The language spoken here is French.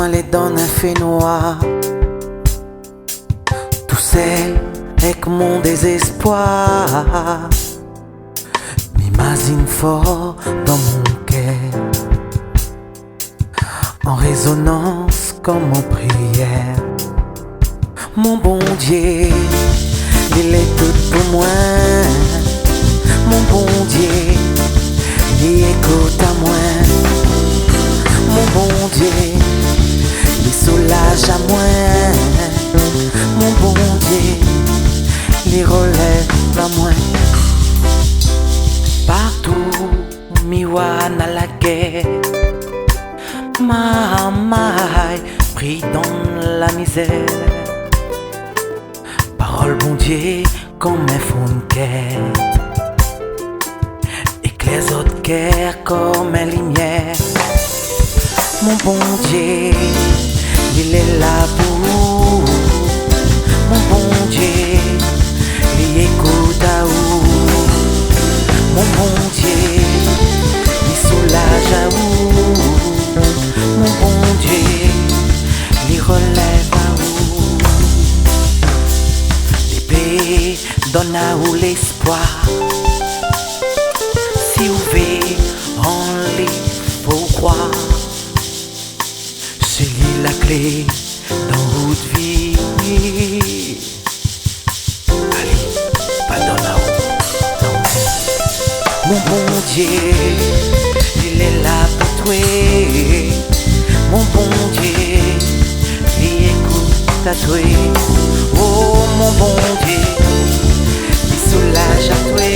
quand les donnes fait noir, tout seul avec mon désespoir, m'imagine fort dans mon cœur, en résonance comme en prière. Mon bon Dieu, il est tout pour moi. Mon bon Dieu, il écoute à moi. Mon bon Dieu, il soulage à moi. Mon bon Dieu, il relève à moi. Partout, miwa na la guerre, ma maille pris dans la misère. Parole bon Dieu comme un fond de cœur, éclaire autres cœur comme une lumière. Mon bon Dieu, il est là pour vous. Mon bon Dieu, il écoute à vous. Mon bon Dieu, il soulage à vous. Mon bon Dieu, il relève à vous. L'épée donne à vous l'espoir. Si vous voulez en lui, faut croire. C'est lui la clé dans votre vie. Allez, pardonne à vous. Mon bon Dieu, il est là pour toi. Mon bon Dieu, il écoute à toi. Oh mon bon Dieu, il soulage à toi.